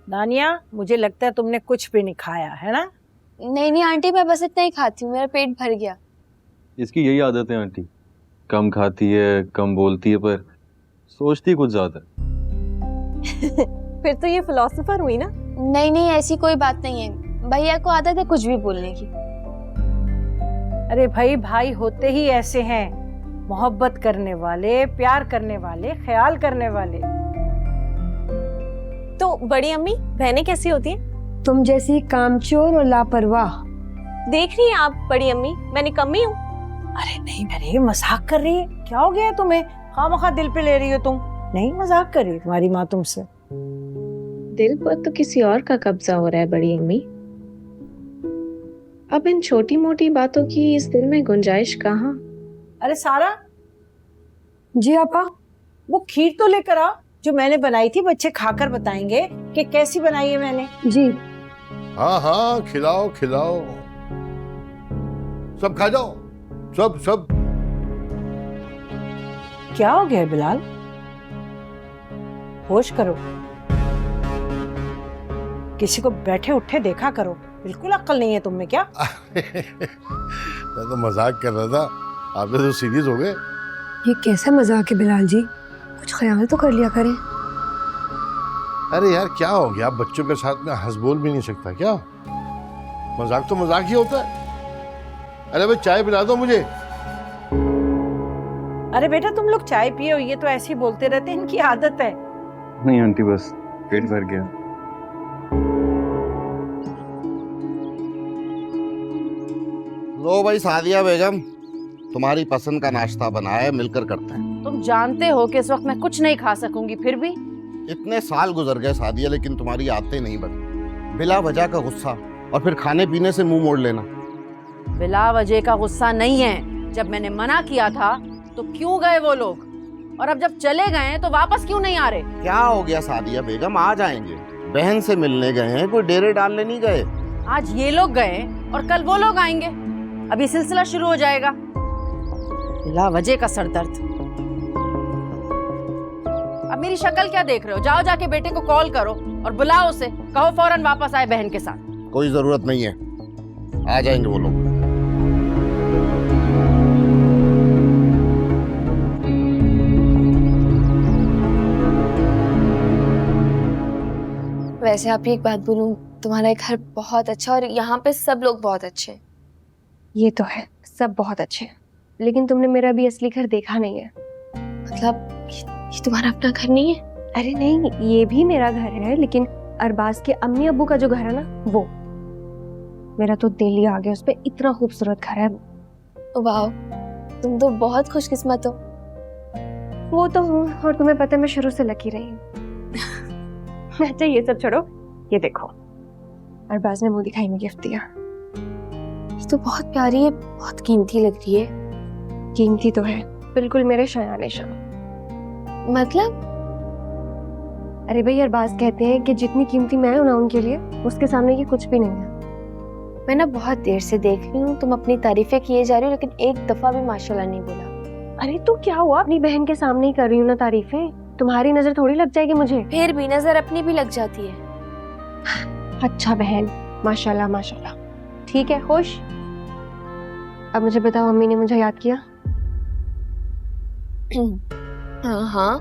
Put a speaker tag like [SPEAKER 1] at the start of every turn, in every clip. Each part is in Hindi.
[SPEAKER 1] दानिया, मुझे लगता है तुमने कुछ भी नहीं खाया है ना?
[SPEAKER 2] नहीं नहीं आंटी, मैं बस इतना ही खाती हूँ, मेरा पेट भर गया।
[SPEAKER 3] इसकी यही आदत है आंटी, कम खाती है, कम बोलती है, पर सोचती कुछ ज्यादा है।
[SPEAKER 4] फिर तो ये फिलोसोफर हुई ना।
[SPEAKER 2] नहीं नहीं, ऐसी कोई बात नहीं है, भैया को आदत है कुछ भी बोलने की।
[SPEAKER 1] अरे भाई, भाई होते ही ऐसे हैं, मोहब्बत करने वाले, प्यार करने वाले, ख्याल करने वाले।
[SPEAKER 4] तो बड़ी अम्मी, बहनें कैसी होती हैं?
[SPEAKER 5] तुम जैसी कामचोर और लापरवाह।
[SPEAKER 4] देख रही हैं आप बड़ी अम्मी, मैं निकम्मी हूँ?
[SPEAKER 1] अरे नहीं, अरे मजाक कर रही है, क्या हो गया तुम्हें? खामखा दिल पे ले रही हो तुम। नहीं, मजाक कर रही है तुम्हारी माँ तुमसे।
[SPEAKER 6] दिल पर तो किसी और का कब्जा हो रहा है बड़ी अम्मी। अब इन छोटी मोटी बातों की इस दिल में गुंजाइश कहाँ?
[SPEAKER 1] अरे सारा,
[SPEAKER 5] जी आपा।
[SPEAKER 1] वो खीर तो लेकर आओ जो मैंने बनाई थी, बच्चे खाकर बताएंगे कि कैसी बनाई है मैंने।
[SPEAKER 5] जी
[SPEAKER 7] हाँ हाँ, खिलाओ खिलाओ, सब खा जाओ, सब सब।
[SPEAKER 1] क्या हो गया बिलाल? होश करो, किसी को बैठे उठे देखा करो, बिल्कुल अक्ल नहीं है तुम में क्या?
[SPEAKER 7] मैं तो मजाक कर रहा था, आप तो सीरियस हो गए।
[SPEAKER 5] ये कैसा मजाक है बिलाल जी, कुछ ख्याल तो कर लिया करें।
[SPEAKER 7] अरे यार क्या हो गया, आप बच्चों के साथ में हंस बोल भी नहीं सकता क्या? मजाक तो मजाक ही होता है। अरे भाई चाय पिला दो मुझे।
[SPEAKER 1] अरे बेटा, तुम लोग चाय पिए हो, ये तो ऐसे ही बोलते रहते हैं, इनकी आदत है।
[SPEAKER 3] नहीं आंटी, बस पेट भर गया।
[SPEAKER 8] लो भाई सादिया बेगम, तुम्हारी पसंद का नाश्ता बना है, मिलकर करते हैं।
[SPEAKER 9] तुम जानते हो कि इस वक्त मैं कुछ नहीं खा सकूंगी, फिर भी
[SPEAKER 8] इतने साल गुजर गए सादिया, लेकिन तुम्हारी आदतें नहीं बदली। बिला वजह का गुस्सा और फिर खाने पीने से मुंह मोड़ लेना।
[SPEAKER 9] बिला वजह का गुस्सा नहीं है। जब मैंने मना किया था तो क्यों गए वो लोग, और अब जब चले गए तो वापस क्यों नहीं आ रहे?
[SPEAKER 8] क्या हो गया सादिया बेगम, आ जाएंगे। बहन से मिलने गए हैं, कोई डेरे डालने नहीं गए।
[SPEAKER 9] आज ये लोग गए और कल वो लोग आएंगे, अब ये सिलसिला शुरू हो जाएगा। बिला वजह का सरदर्द। अब मेरी शक्ल क्या देख रहे हो? जाओ जाके बेटे को कॉल करो और बुलाओ उसे, कहो फौरन वापस आए बहन के साथ।
[SPEAKER 8] कोई जरूरत नहीं है, आ जाएंगे वो लोग।
[SPEAKER 2] वैसे आप एक बात बोलूं, तुम्हारा घर बहुत अच्छा और यहाँ पे सब लोग बहुत अच्छे हैं।
[SPEAKER 5] ये तो है, सब बहुत अच्छे हैं, लेकिन तुमने मेरा भी असली घर देखा नहीं है।
[SPEAKER 2] मतलब ये तुम्हारा अपना घर नहीं है?
[SPEAKER 5] अरे नहीं, ये भी मेरा घर है, लेकिन अरबाज के अम्मी अब्बू का जो घर है ना, वो मेरा तो दिल ही आ गया उस पे, इतना खूबसूरत घर है वो।
[SPEAKER 2] वाह, तुम तो बहुत खुशकिस्मत हो।
[SPEAKER 5] वो तो हूँ, और तुम्हें पता है मैं शुरू से लकी रही हूँ। अच्छा ये सब छोड़ो, ये देखो अरबाज ने मुंह दिखाई में गिफ्ट दिया।
[SPEAKER 2] ये तो बहुत प्यारी है, बहुत कीमती लग रही है।
[SPEAKER 5] कीमती तो है, बिल्कुल मेरे शयाने शान।
[SPEAKER 2] मतलब?
[SPEAKER 5] अरे भाई, अरबाज कहते हैं कि जितनी कीमती मैं हूं ना उनके लिए, उसके सामने ये कुछ भी नहीं है।
[SPEAKER 2] मैं ना बहुत देर से देख रही हूँ, तुम अपनी तारीफें किए जा रही हो, लेकिन एक दफा भी माशाल्लाह नहीं बोला।
[SPEAKER 5] अरे तो क्या हुआ, अपनी बहन के सामने ही कर रही हूँ ना तारीफें, तुम्हारी नजर थोड़ी लग जाएगी मुझे।
[SPEAKER 2] फिर भी नजर अपनी भी लग जाती है।
[SPEAKER 5] अच्छा बहन, माशाल्लाह माशाल्लाह। ठीक है, खुश। अब मुझे बताओ, अम्मी ने मुझे याद किया?
[SPEAKER 2] हाँ हाँ,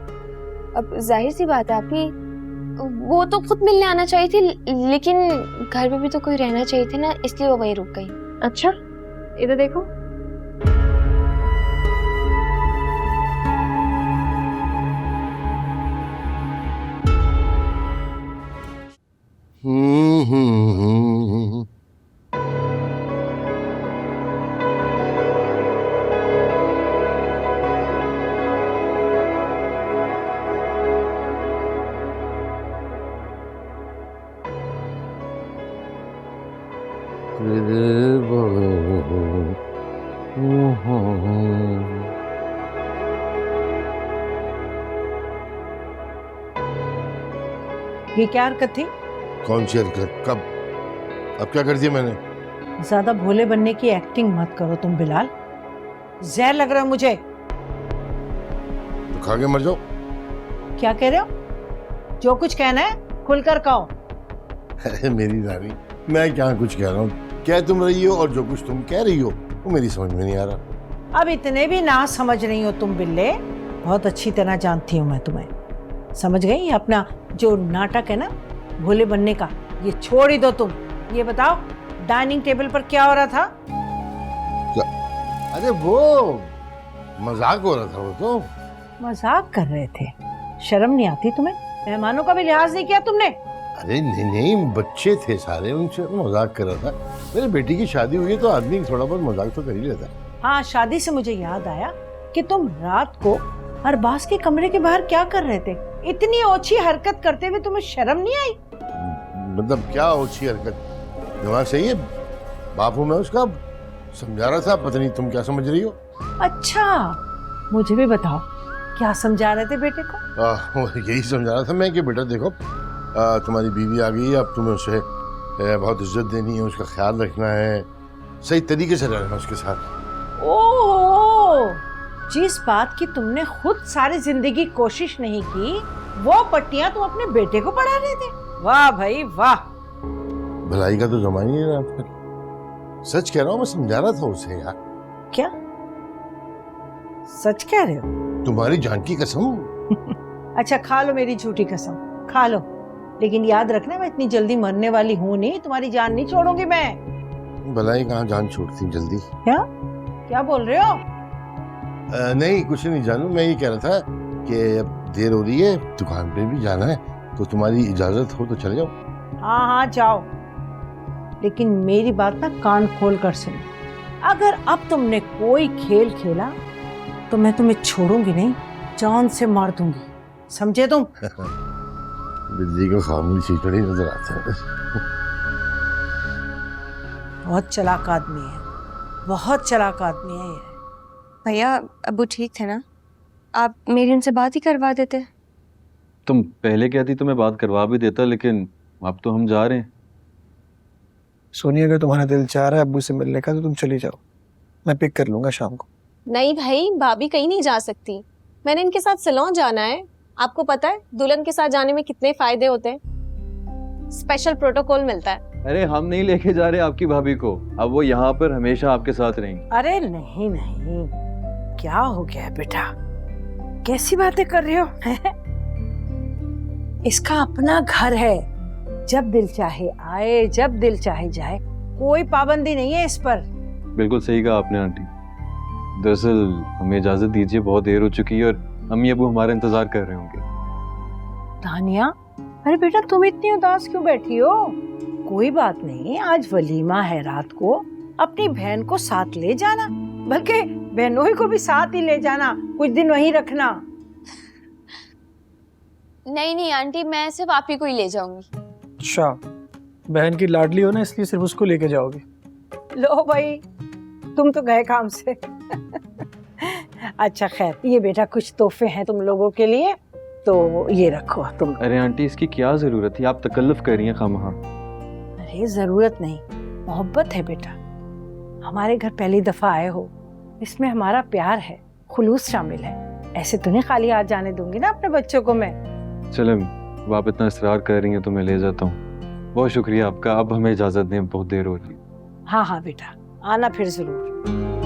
[SPEAKER 2] अब जाहिर सी बात है आपकी, वो तो खुद मिलने आना चाहिए थी, लेकिन घर में भी तो कोई रहना चाहिए था ना, इसलिए वो वहीं रुक गई।
[SPEAKER 5] अच्छा, इधर देखो।
[SPEAKER 1] ये क्या हरकत थी?
[SPEAKER 7] कौन सी हरकत? कब? अब क्या कर दिया मैंने?
[SPEAKER 1] ज्यादा भोले बनने की एक्टिंग मत करो तुम बिलाल, जहर लग रहा है मुझे।
[SPEAKER 7] तो खा के मर जाओ।
[SPEAKER 1] क्या कह रहे हो? जो कुछ कहना है खुलकर कहो।
[SPEAKER 7] अरे मेरी रानी, मैं क्या कुछ कह रहा हूँ, कह तुम रही हो और जो कुछ तुम कह रही हो वो मेरी समझ में नहीं आ रहा।
[SPEAKER 1] अब इतने भी ना समझ रही हो तुम बिल्ले, बहुत अच्छी तरह जानती हूँ मैं तुम्हें। समझ गई? ये अपना जो नाटक है ना भोले बनने का, ये छोड़ ही दो तुम। ये बताओ डाइनिंग टेबल पर क्या हो रहा था?
[SPEAKER 7] अरे वो मजाक हो रहा था, वो तो
[SPEAKER 1] मजाक कर रहे थे। शर्म नहीं आती तुम्हें? मेहमानों का भी लिहाज नहीं किया तुमने।
[SPEAKER 7] अरे नहीं नहीं, बच्चे थे सारे, उनसे मजाक कर रहा था। मेरी बेटी की शादी हुई है तो आदमी थोड़ा बहुत मजाक तो कर ही लेता है।
[SPEAKER 1] हाँ, शादी से मुझे याद आया कि तुम रात को अरबाज के कमरे के बाहर क्या कर रहे थे? इतनी ओछी हरकत करते हुए तुम्हें शर्म नहीं आई?
[SPEAKER 7] मतलब क्या ओछी हरकत? दिमाग सही है, बाप हूँ मैं उसका, समझा रहा था। पता नहीं तुम क्या समझ रही हो।
[SPEAKER 1] अच्छा, मुझे भी बताओ क्या समझा रहे थे बेटे को?
[SPEAKER 7] यही समझा रहा था मैं कि बेटा देखो, तुम्हारी बीवी आ गई है, अब तुम्हें उसे बहुत इज्जत देनी है, उसका ख्याल रखना है, सही तरीके से रहना उसके साथ।
[SPEAKER 1] ओहो, जिस बात की तुमने खुद सारी जिंदगी कोशिश नहीं की, वो पट्टियां तुम अपने बेटे को पढ़ा रहे थे। वाह भाई वाह।
[SPEAKER 7] भलाई का तो जमाना ही नहीं रहा आजकल। सच कह रहा हूँ, मैं समझा रहा था उसे यार।
[SPEAKER 1] क्या सच कह रहे हो?
[SPEAKER 7] तुम्हारी जान की कसम।
[SPEAKER 1] अच्छा, खा लो मेरी झूठी कसम, खा लो, लेकिन याद रखना मैं इतनी जल्दी मरने वाली हूँ नहीं, तुम्हारी जान नहीं छोड़ूंगी मैं।
[SPEAKER 7] भलाई कहाँ जान छोड़ती जल्दी।
[SPEAKER 1] क्या बोल रहे हो?
[SPEAKER 7] नहीं कुछ नहीं जानू, मैं ये कह रहा था कि अब देर हो रही है, दुकान पे भी जाना है, तो तुम्हारी इजाजत हो तो चले जाओ।
[SPEAKER 1] हाँ हाँ जाओ, लेकिन मेरी बात ना कान खोल कर सुनो। अगर अब तुमने कोई खेल खेला तो मैं तुम्हें छोड़ूंगी नहीं, जान से मार दूंगी, समझे तुम?
[SPEAKER 7] बिल्ली को खामोशी थोड़ी नजर आता है।
[SPEAKER 1] बहुत चालाक आदमी है, बहुत चालाक आदमी है ये।
[SPEAKER 5] भैया अब्बू ठीक थे ना? आप मेरी उनसे बात ही करवा देते।
[SPEAKER 3] तुम पहले कहती तो मैं बात करवा भी देता, लेकिन अब तो हम जा रहे हैं।
[SPEAKER 10] सोनी, अगर तुम्हारा दिल चाह रहा है अब्बू से मिलने का तो तुम चली जाओ, मैं पिक कर लूंगा शाम को।
[SPEAKER 4] नहीं भाई, भाभी कहीं नहीं जा सकती, मैंने इनके साथ सैलून जाना है। आपको पता है दुल्हन के साथ जाने में कितने फायदे होते हैं, स्पेशल प्रोटोकॉल मिलता है।
[SPEAKER 3] अरे हम नहीं लेके जा रहे आपकी भाभी को, अब वो यहाँ पर हमेशा आपके साथ रहेंगी।
[SPEAKER 1] अरे नहीं नहीं, क्या हो गया बेटा, कैसी बातें कर रहे हो? इसका अपना घर है, जब दिल चाहे आए, जब दिल चाहे जाए, कोई पाबंदी नहीं है इस पर।
[SPEAKER 3] बिल्कुल सही कहा आपने आंटी। दरअसल हमें इजाजत दीजिए, बहुत देर हो चुकी है और अम्मी अबू हमारा इंतजार कर रहे होंगे।
[SPEAKER 1] तानिया, अरे बेटा तुम इतनी उदास क्यों बैठी हो? कोई बात नहीं, आज वलीमा है रात को, अपनी बहन को साथ ले जाना, बल्कि बहनों को भी साथ ही ले जाना, कुछ दिन वहीं रखना।
[SPEAKER 2] नहीं नहीं आंटी, मैं सिर्फ आप ही को ही ले जाऊंगी।
[SPEAKER 10] अच्छा, बहन की लाडली हो ना, इसलिए सिर्फ उसको लेके जाओगे?
[SPEAKER 1] लो भाई, तुम तो गए काम से। अच्छा खैर, ये बेटा कुछ तोहफे हैं तुम लोगों के लिए, तो ये रखो तुम।
[SPEAKER 3] अरे आंटी, इसकी क्या जरूरत थी, आप तकल्लुफ कर रही हैं खामखा।
[SPEAKER 1] अरे जरूरत नहीं, मोहब्बत है बेटा, हमारे घर पहली दफा आए हो, इसमें हमारा प्यार है, खुलूस शामिल है, ऐसे तो नहीं खाली हाथ जाने दूंगी ना अपने बच्चों को मैं।
[SPEAKER 3] चले, आप इतना इसरार कर रही हैं तो मैं ले जाता हूँ। बहुत शुक्रिया आपका, अब हमें इजाजत दें, बहुत देर हो रही है।
[SPEAKER 1] हाँ हाँ बेटा, आना फिर जरूर।